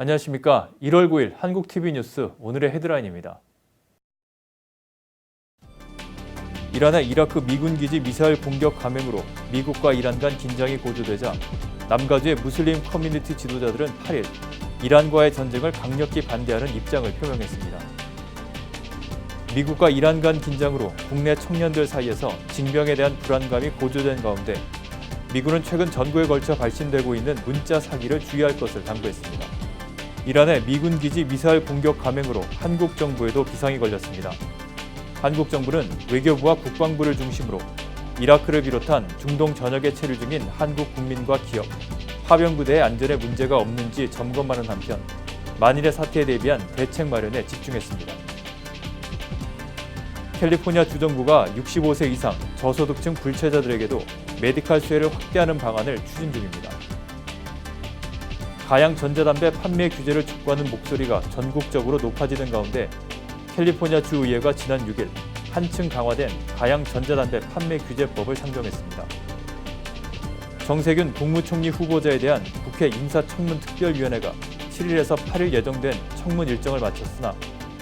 안녕하십니까. 1월 9일 한국TV 뉴스 오늘의 헤드라인입니다. 이란의 이라크 미군 기지 미사일 공격 감행으로 미국과 이란 간 긴장이 고조되자 남가주의 무슬림 커뮤니티 지도자들은 8일 이란과의 전쟁을 강력히 반대하는 입장을 표명했습니다. 미국과 이란 간 긴장으로 국내 청년들 사이에서 징병에 대한 불안감이 고조된 가운데 미군은 최근 전국에 걸쳐 발신되고 있는 문자 사기를 주의할 것을 당부했습니다. 이란의 미군 기지 미사일 공격 감행으로 한국 정부에도 비상이 걸렸습니다. 한국 정부는 외교부와 국방부를 중심으로 이라크를 비롯한 중동 전역에 체류 중인 한국 국민과 기업, 파병부대의 안전에 문제가 없는지 점검하는 한편 만일의 사태에 대비한 대책 마련에 집중했습니다. 캘리포니아 주정부가 65세 이상 저소득층 불체자들에게도 메디칼 수혜를 확대하는 방안을 추진 중입니다. 가양 전자담배 판매 규제를 촉구하는 목소리가 전국적으로 높아지는 가운데 캘리포니아 주의회가 지난 6일 한층 강화된 가양 전자담배 판매 규제법을 상정했습니다. 정세균 국무총리 후보자에 대한 국회 인사청문특별위원회가 7일에서 8일 예정된 청문 일정을 마쳤으나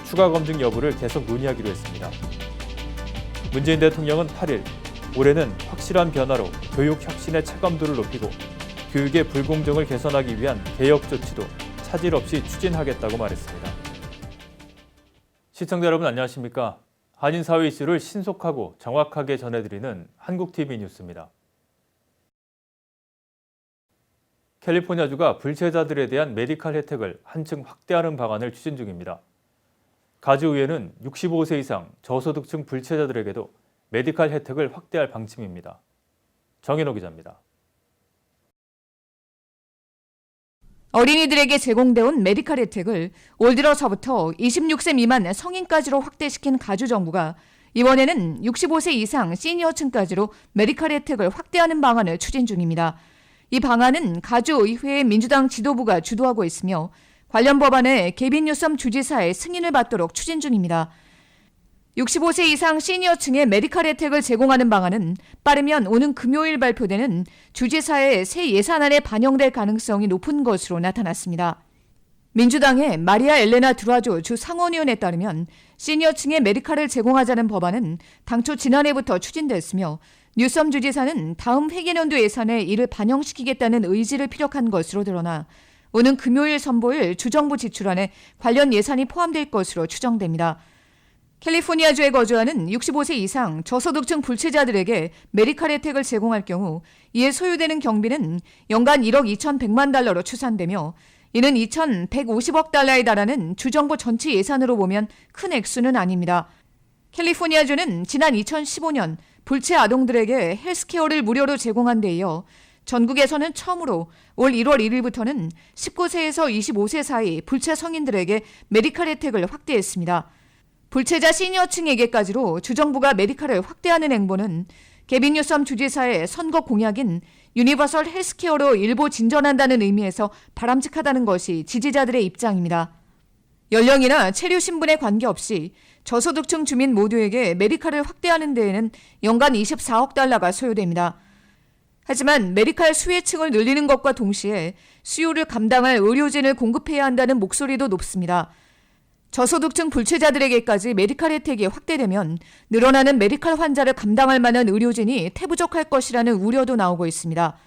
추가 검증 여부를 계속 논의하기로 했습니다. 문재인 대통령은 8일 올해는 확실한 변화로 교육 혁신의 체감도를 높이고 교육의 불공정을 개선하기 위한 개혁 조치도 차질 없이 추진하겠다고 말했습니다. 시청자 여러분 안녕하십니까? 한인 사회 이슈를 신속하고 정확하게 전해드리는 한국TV 뉴스입니다. 캘리포니아주가 불체자들에 대한 메디칼 혜택을 한층 확대하는 방안을 추진 중입니다. 가주의회는 65세 이상 저소득층 불체자들에게도 메디칼 혜택을 확대할 방침입니다. 정인호 기자입니다. 어린이들에게 제공돼온 메디칼 혜택을 올 들어서부터 26세 미만 성인까지로 확대시킨 가주 정부가 이번에는 65세 이상 시니어층까지로 메디칼 혜택을 확대하는 방안을 추진 중입니다. 이 방안은 가주의회의 민주당 지도부가 주도하고 있으며 관련 법안에 개빈 뉴섬 주지사의 승인을 받도록 추진 중입니다. 65세 이상 시니어층의 메디칼 혜택을 제공하는 방안은 빠르면 오는 금요일 발표되는 주지사의 새 예산안에 반영될 가능성이 높은 것으로 나타났습니다. 민주당의 마리아 엘레나 드라조 주 상원의원에 따르면 시니어층의 메디칼을 제공하자는 법안은 당초 지난해부터 추진됐으며 뉴섬 주지사는 다음 회계연도 예산에 이를 반영시키겠다는 의지를 피력한 것으로 드러나 오는 금요일 선보일 주정부 지출안에 관련 예산이 포함될 것으로 추정됩니다. 캘리포니아주에 거주하는 65세 이상 저소득층 불체자들에게 메디칼 혜택을 제공할 경우 이에 소요되는 경비는 연간 1억 2,100만 달러로 추산되며 이는 2,150억 달러에 달하는 주정부 전체 예산으로 보면 큰 액수는 아닙니다. 캘리포니아주는 지난 2015년 불체 아동들에게 헬스케어를 무료로 제공한 데 이어 전국에서는 처음으로 올 1월 1일부터는 19세에서 25세 사이 불체 성인들에게 메디칼 혜택을 확대했습니다. 불체자 시니어층에게까지로 주정부가 메디칼을 확대하는 행보는 개빈 뉴섬 주지사의 선거 공약인 유니버설 헬스케어로 일부 진전한다는 의미에서 바람직하다는 것이 지지자들의 입장입니다. 연령이나 체류 신분에 관계없이 저소득층 주민 모두에게 메디칼을 확대하는 데에는 연간 24억 달러가 소요됩니다. 하지만 메디칼 수혜층을 늘리는 것과 동시에 수요를 감당할 의료진을 공급해야 한다는 목소리도 높습니다. 저소득층 불체자들에게까지 메디칼 혜택이 확대되면 늘어나는 메디칼 환자를 감당할 만한 의료진이 태부족할 것이라는 우려도 나오고 있습니다.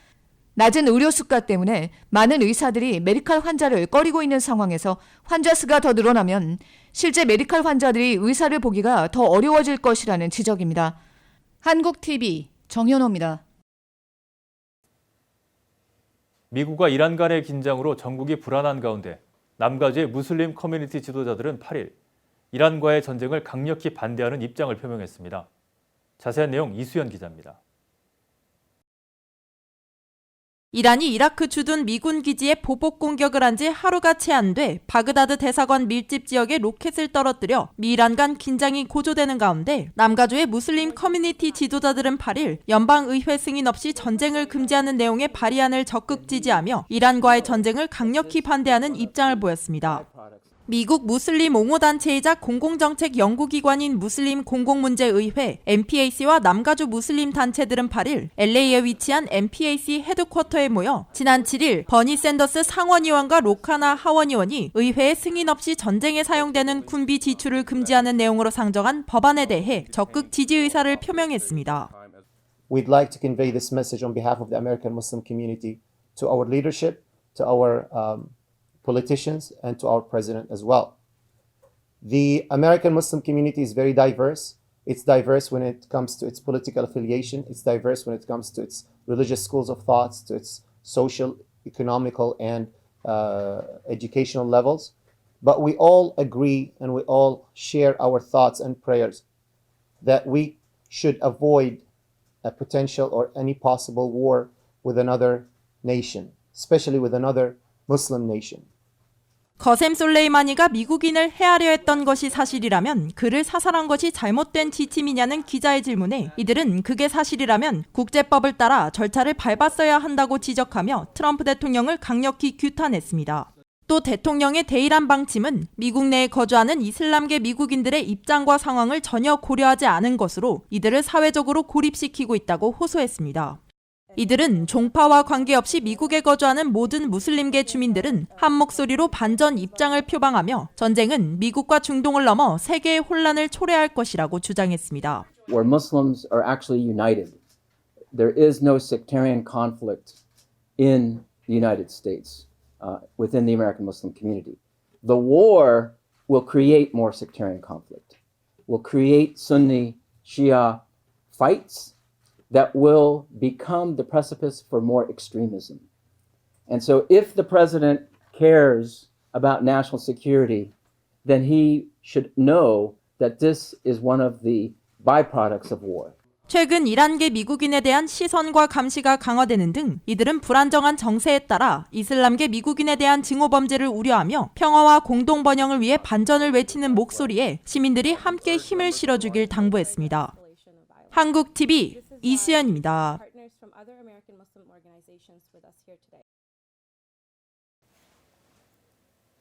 낮은 의료 수가 때문에 많은 의사들이 메디칼 환자를 꺼리고 있는 상황에서 환자 수가 더 늘어나면 실제 메디칼 환자들이 의사를 보기가 더 어려워질 것이라는 지적입니다. 한국TV 정현호입니다. 미국과 이란 간의 긴장으로 전국이 불안한 가운데 남가주의 무슬림 커뮤니티 지도자들은 8일 이란과의 전쟁을 강력히 반대하는 입장을 표명했습니다. 자세한 내용 이수연 기자입니다. 이란이 이라크 주둔 미군 기지에 보복 공격을 한 지 하루가 채 안 돼 바그다드 대사관 밀집 지역에 로켓을 떨어뜨려 미이란 간 긴장이 고조되는 가운데 남가주의 무슬림 커뮤니티 지도자들은 8일 연방의회 승인 없이 전쟁을 금지하는 내용의 발의안을 적극 지지하며 이란과의 전쟁을 강력히 반대하는 입장을 보였습니다. 미국 무슬림 옹호단체이자 공공정책 연구기관인 무슬림 공공문제의회 MPAC와 남가주 무슬림 단체들은 8일 LA에 위치한 MPAC 헤드쿼터에 모여 지난 7일 버니 샌더스 상원의원과 로카나 하원의원이 의회에 승인 없이 전쟁에 사용되는 군비 지출을 금지하는 내용으로 상정한 법안에 대해 적극 지지 의사를 표명했습니다. We'd like to convey this message on behalf of the American Muslim community to our leadership, to our politicians, and to our president as well. The American Muslim community is very diverse. It's diverse when it comes to its political affiliation. It's diverse when it comes to its religious schools of thoughts, to its social, economical, and educational levels. But we all agree and we all share our thoughts and prayers that we should avoid a potential or any possible war with another nation, especially with another Muslim nation. 거셈 솔레이마니가 미국인을 해하려 했던 것이 사실이라면 그를 사살한 것이 잘못된 지침이냐는 기자의 질문에 이들은 그게 사실이라면 국제법을 따라 절차를 밟았어야 한다고 지적하며 트럼프 대통령을 강력히 규탄했습니다. 또 대통령의 대이란 방침은 미국 내에 거주하는 이슬람계 미국인들의 입장과 상황을 전혀 고려하지 않은 것으로 이들을 사회적으로 고립시키고 있다고 호소했습니다. 이들은 종파와 관계없이 미국에 거주하는 모든 무슬림계 주민들은 한 목소리로 반전 입장을 표방하며 전쟁은 미국과 중동을 넘어 세계의 혼란을 초래할 것이라고 주장했습니다. Where Muslims are actually united. There is no sectarian conflict in the United States, within the American Muslim community. The war will create more sectarian conflict, will create Sunni Shia fights that will become the precipice for more extremism. And so if the president cares about national security, then he should know that this is one of the byproducts of war. 최근 이란계 미국인에 대한 시선과 감시가 강화되는 등 이들은 불안정한 정세에 따라 이슬람계 미국인에 대한 증오 범죄를 우려하며 평화와 공동 번영을 위해 반전을 외치는 목소리에 시민들이 함께 힘을 실어주길 당부했습니다. 한국 TV 이수연입니다.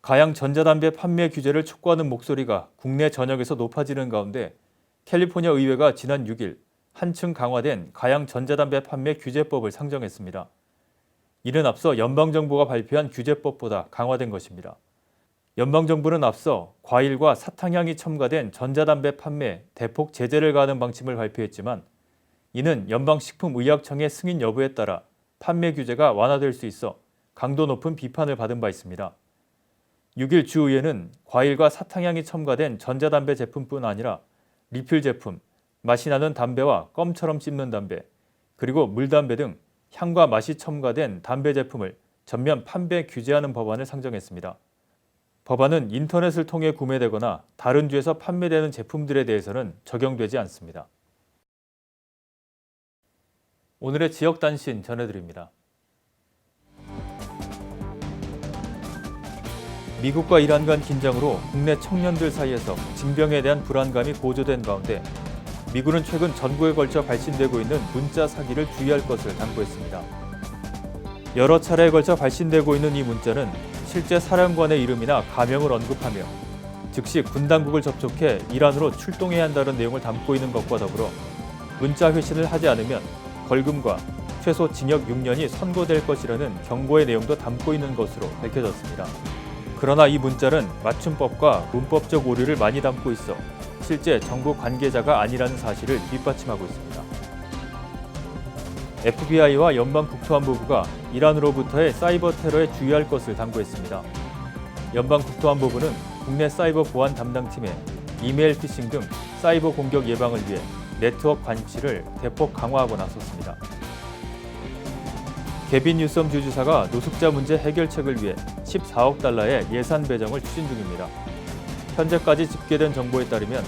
가양 전자담배 판매 규제를 촉구하는 목소리가 국내 전역에서 높아지는 가운데 캘리포니아 의회가 지난 6일 한층 강화된 가양 전자담배 판매 규제법을 상정했습니다. 이는 앞서 연방정부가 발표한 규제법보다 강화된 것입니다. 연방정부는 앞서 과일과 사탕향이 첨가된 전자담배 판매 대폭 제재를 가하는 방침을 발표했지만 이는 연방식품의약청의 승인 여부에 따라 판매 규제가 완화될 수 있어 강도 높은 비판을 받은 바 있습니다. 6일 주의회는 과일과 사탕향이 첨가된 전자담배 제품뿐 아니라 리필 제품, 맛이 나는 담배와 껌처럼 씹는 담배, 그리고 물담배 등 향과 맛이 첨가된 담배 제품을 전면 판매 규제하는 법안을 상정했습니다. 법안은 인터넷을 통해 구매되거나 다른 주에서 판매되는 제품들에 대해서는 적용되지 않습니다. 오늘의 지역 단신 전해드립니다. 미국과 이란 간 긴장으로 국내 청년들 사이에서 징병에 대한 불안감이 고조된 가운데 미군은 최근 전국에 걸쳐 발신되고 있는 문자 사기를 주의할 것을 당부했습니다. 여러 차례에 걸쳐 발신되고 있는 이 문자는 실제 사령관의 이름이나 가명을 언급하며 즉시 군 당국을 접촉해 이란으로 출동해야 한다는 내용을 담고 있는 것과 더불어 문자 회신을 하지 않으면 벌금과 최소 징역 6년이 선고될 것이라는 경고의 내용도 담고 있는 것으로 밝혀졌습니다. 그러나 이 문자는 맞춤법과 문법적 오류를 많이 담고 있어 실제 정부 관계자가 아니라는 사실을 뒷받침하고 있습니다. FBI와 연방국토안보부가 이란으로부터의 사이버 테러에 주의할 것을 당부했습니다. 연방국토안보부는 국내 사이버 보안 담당팀에 이메일 피싱 등 사이버 공격 예방을 위해 네트워크 관실을 대폭 강화하고 나섰습니다. 개빈 뉴섬 주지사가 노숙자 문제 해결책을 위해 14억 달러의 예산 배정을 추진 중입니다. 현재까지 집계된 정보에 따르면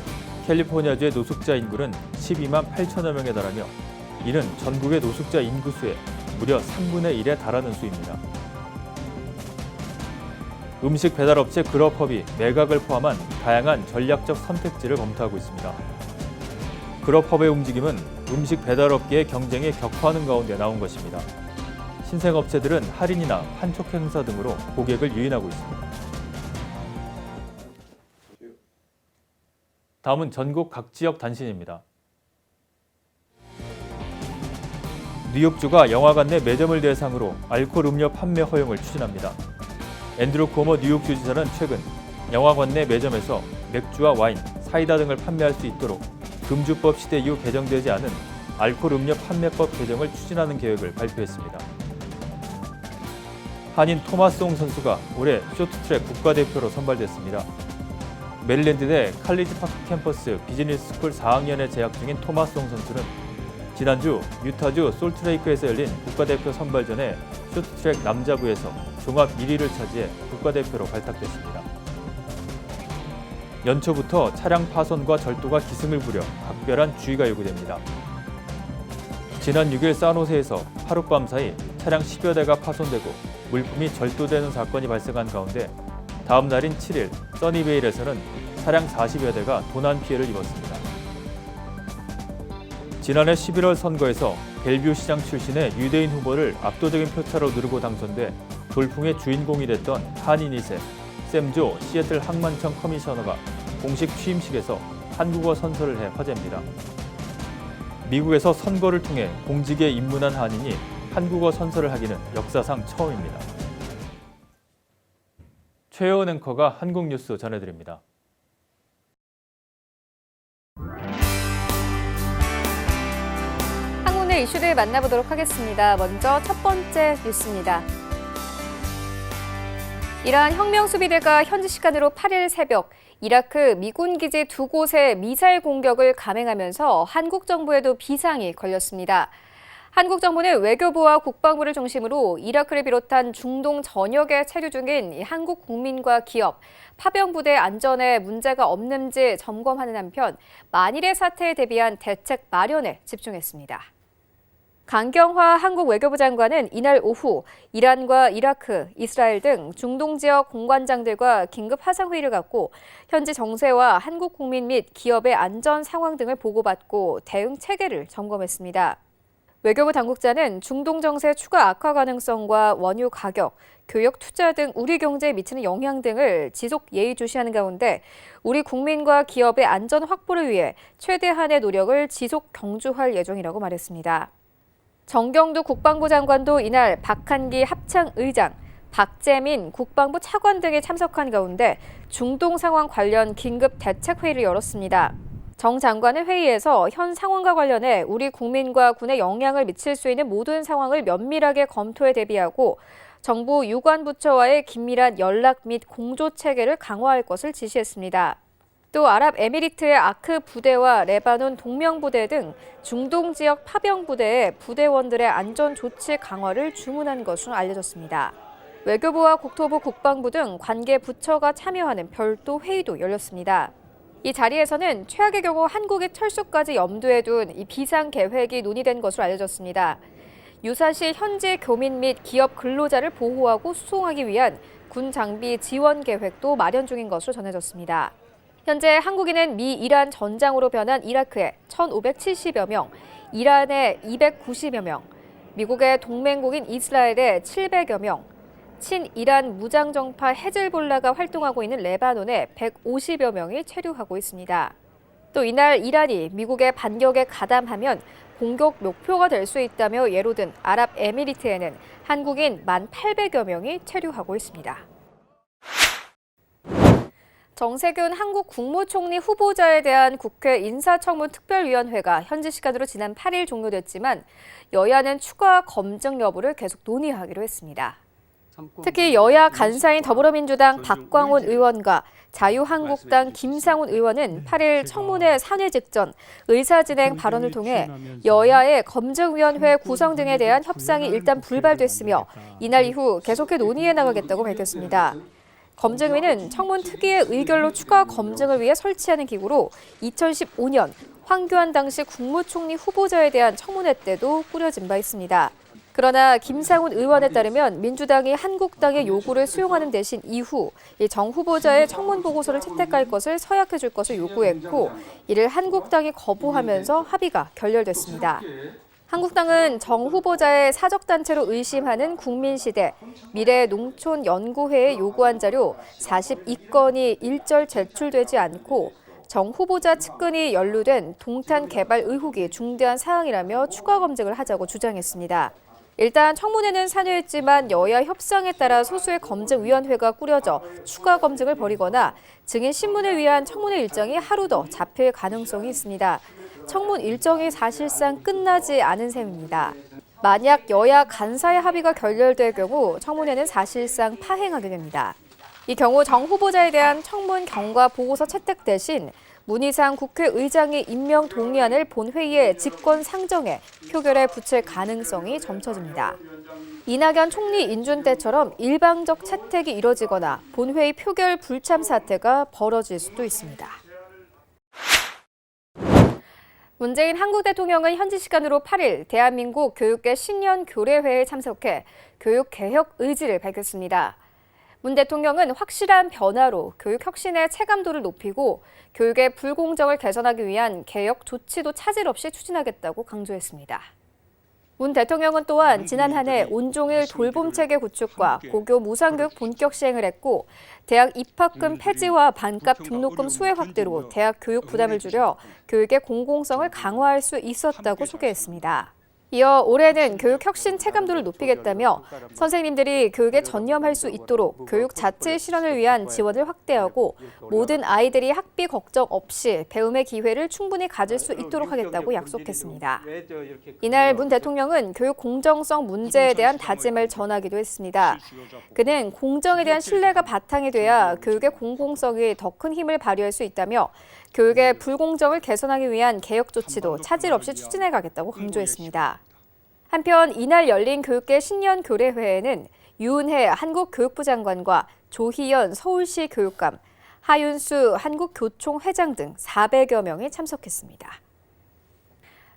캘리포니아주의 노숙자 인구는 12만 8천여 명에 달하며 이는 전국의 노숙자 인구수의 무려 3분의 1에 달하는 수입니다. 음식 배달업체 그럽헙이 매각을 포함한 다양한 전략적 선택지를 검토하고 있습니다. 그럽헙의 움직임은 음식 배달업계의 경쟁이 격화하는 가운데 나온 것입니다. 신생업체들은 할인이나 판촉 행사 등으로 고객을 유인하고 있습니다. 다음은 전국 각 지역 단신입니다. 뉴욕주가 영화관 내 매점을 대상으로 알코올 음료 판매 허용을 추진합니다. 앤드루 코모 뉴욕주 지사는 최근 영화관 내 매점에서 맥주와 와인, 사이다 등을 판매할 수 있도록 금주법 시대 이후 개정되지 않은 알코올 음료 판매법 개정을 추진하는 계획을 발표했습니다. 한인 토마스 옹 선수가 올해 쇼트트랙 국가대표로 선발됐습니다. 메릴랜드대 칼리지 파크 캠퍼스 비즈니스 스쿨 4학년에 재학 중인 토마스 옹 선수는 지난주 유타주 솔트레이크에서 열린 국가대표 선발전에 쇼트트랙 남자부에서 종합 1위를 차지해 국가대표로 발탁됐습니다. 연초부터 차량 파손과 절도가 기승을 부려 각별한 주의가 요구됩니다. 지난 6일 산호세에서 하룻밤 사이 차량 10여 대가 파손되고 물품이 절도되는 사건이 발생한 가운데 다음 날인 7일 써니베일에서는 차량 40여 대가 도난 피해를 입었습니다. 지난해 11월 선거에서 벨뷰 시장 출신의 유대인 후보를 압도적인 표차로 누르고 당선돼 돌풍의 주인공이 됐던 한인 2세 샘조 시애틀 항만청 커미셔너가 공식 취임식에서 한국어 선서를 해 화제입니다. 미국에서 선거를 통해 공직에 입문한 한인이 한국어 선서를 하기는 역사상 처음입니다. 최여은 앵커가 한국 뉴스 전해드립니다. 한국 내 이슈를 만나보도록 하겠습니다. 먼저 첫 번째 뉴스입니다. 이란 혁명 수비대가 현지 시간으로 8일 새벽 이라크 미군 기지 2곳에 미사일 공격을 감행하면서 한국 정부에도 비상이 걸렸습니다. 한국 정부는 외교부와 국방부를 중심으로 이라크를 비롯한 중동 전역에 체류 중인 한국 국민과 기업, 파병부대 안전에 문제가 없는지 점검하는 한편 만일의 사태에 대비한 대책 마련에 집중했습니다. 강경화 한국 외교부 장관은 이날 오후 이란과 이라크, 이스라엘 등 중동 지역 공관장들과 긴급 화상회의를 갖고 현지 정세와 한국 국민 및 기업의 안전 상황 등을 보고받고 대응 체계를 점검했습니다. 외교부 당국자는 중동 정세 추가 악화 가능성과 원유 가격, 교역 투자 등 우리 경제에 미치는 영향 등을 지속 예의주시하는 가운데 우리 국민과 기업의 안전 확보를 위해 최대한의 노력을 지속 경주할 예정이라고 말했습니다. 정경두 국방부 장관도 이날 박한기 합창의장, 박재민 국방부 차관 등이 참석한 가운데 중동 상황 관련 긴급 대책회의를 열었습니다. 정 장관은 회의에서 현 상황과 관련해 우리 국민과 군에 영향을 미칠 수 있는 모든 상황을 면밀하게 검토해 대비하고 정부 유관 부처와의 긴밀한 연락 및 공조 체계를 강화할 것을 지시했습니다. 또 아랍에미리트의 아크 부대와 레바논 동명부대 등 중동 지역 파병 부대의 부대원들의 안전 조치 강화를 주문한 것으로 알려졌습니다. 외교부와 국토부, 국방부 등 관계 부처가 참여하는 별도 회의도 열렸습니다. 이 자리에서는 최악의 경우 한국의 철수까지 염두에 둔 이 비상 계획이 논의된 것으로 알려졌습니다. 유사시 현지 교민 및 기업 근로자를 보호하고 수송하기 위한 군 장비 지원 계획도 마련 중인 것으로 전해졌습니다. 현재 한국인은 미 이란 전장으로 변한 이라크에 1,570여 명, 이란에 290여 명, 미국의 동맹국인 이스라엘에 700여 명, 친이란 무장정파 헤즐볼라가 활동하고 있는 레바논에 150여 명이 체류하고 있습니다. 또 이날 이란이 미국의 반격에 가담하면 공격 목표가 될 수 있다며 예로 든 아랍에미리트에는 한국인 1,800여 명이 체류하고 있습니다. 정세균 한국 국무총리 후보자에 대한 국회 인사청문 특별위원회가 현지 시간으로 지난 8일 종료됐지만 여야는 추가 검증 여부를 계속 논의하기로 했습니다. 특히 여야 간사인 더불어민주당 박광온 의원과 자유한국당 김상훈 의원은 8일 청문회 산회 직전 의사진행 발언을 통해 여야의 검증위원회 구성 등에 대한 협상이 일단 불발됐으며 이날 이후 계속해 논의해 나가겠다고 밝혔습니다. 검증위는 청문 특위의 의결로 추가 검증을 위해 설치하는 기구로 2015년 황교안 당시 국무총리 후보자에 대한 청문회 때도 꾸려진 바 있습니다. 그러나 김상훈 의원에 따르면 민주당이 한국당의 요구를 수용하는 대신 이후 정 후보자의 청문 보고서를 채택할 것을 서약해 줄 것을 요구했고 이를 한국당이 거부하면서 합의가 결렬됐습니다. 한국당은 정 후보자의 사적단체로 의심하는 국민시대 미래농촌연구회에 요구한 자료 42건이 일절 제출되지 않고 정 후보자 측근이 연루된 동탄 개발 의혹이 중대한 사항이라며 추가 검증을 하자고 주장했습니다. 일단 청문회는 산회했지만 여야 협상에 따라 소수의 검증위원회가 꾸려져 추가 검증을 벌이거나 증인 신문을 위한 청문회 일정이 하루 더 잡힐 가능성이 있습니다. 청문 일정이 사실상 끝나지 않은 셈입니다. 만약 여야 간사의 합의가 결렬될 경우 청문회는 사실상 파행하게 됩니다. 이 경우 정 후보자에 대한 청문 경과 보고서 채택 대신 문희상 국회의장이 임명 동의안을 본회의에 직권 상정해 표결에 붙일 가능성이 점쳐집니다. 이낙연 총리 인준 때처럼 일방적 채택이 이뤄지거나 본회의 표결 불참 사태가 벌어질 수도 있습니다. 문재인 한국 대통령은 현지 시간으로 8일 대한민국 교육계 신년 교례회에 참석해 교육 개혁 의지를 밝혔습니다. 문 대통령은 확실한 변화로 교육 혁신의 체감도를 높이고 교육의 불공정을 개선하기 위한 개혁 조치도 차질 없이 추진하겠다고 강조했습니다. 문 대통령은 또한 지난 한 해 온종일 돌봄체계 구축과 고교 무상교육 본격 시행을 했고 대학 입학금 폐지와 반값 등록금 수혜 확대로 대학 교육 부담을 줄여 교육의 공공성을 강화할 수 있었다고 소개했습니다. 이어 올해는 교육 혁신 체감도를 높이겠다며 선생님들이 교육에 전념할 수 있도록 교육 자체 실현을 위한 지원을 확대하고 모든 아이들이 학비 걱정 없이 배움의 기회를 충분히 가질 수 있도록 하겠다고 약속했습니다. 이날 문 대통령은 교육 공정성 문제에 대한 다짐을 전하기도 했습니다. 그는 공정에 대한 신뢰가 바탕이 돼야 교육의 공공성이 더 큰 힘을 발휘할 수 있다며 교육의 불공정을 개선하기 위한 개혁 조치도 차질 없이 추진해 가겠다고 강조했습니다. 한편 이날 열린 교육계 신년 교례회에는 유은혜 한국교육부 장관과 조희연 서울시 교육감, 하윤수 한국교총회장 등 400여 명이 참석했습니다.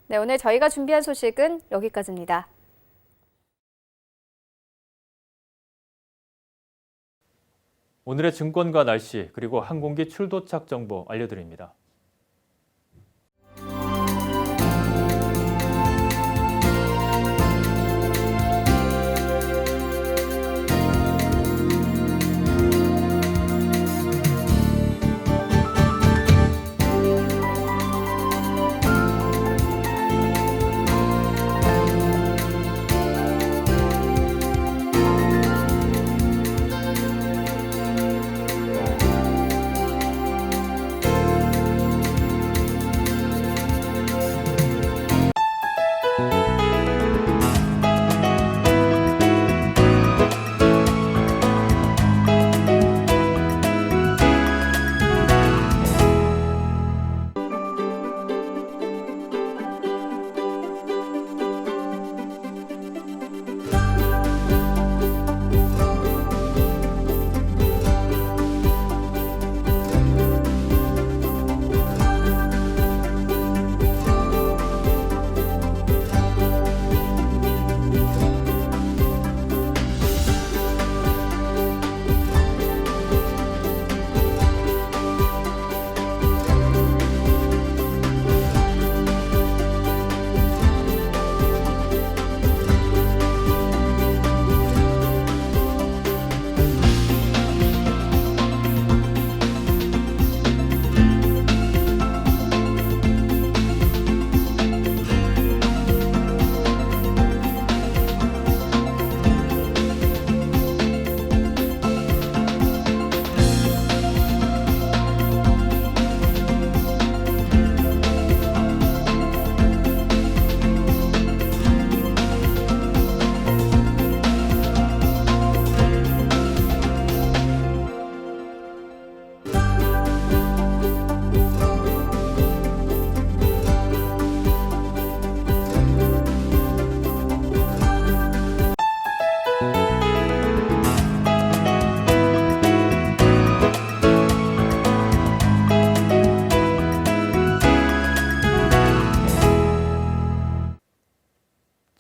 네, 오늘 저희가 준비한 소식은 여기까지입니다. 오늘의 증권과 날씨 그리고 항공기 출도착 정보 알려드립니다.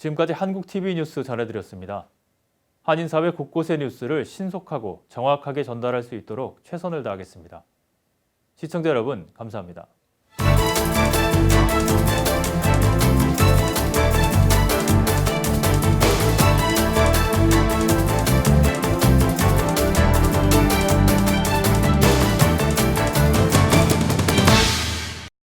지금까지 한국TV 뉴스 전해드렸습니다. 한인사회 곳곳의 뉴스를 신속하고 정확하게 전달할 수 있도록 최선을 다하겠습니다. 시청자 여러분, 감사합니다.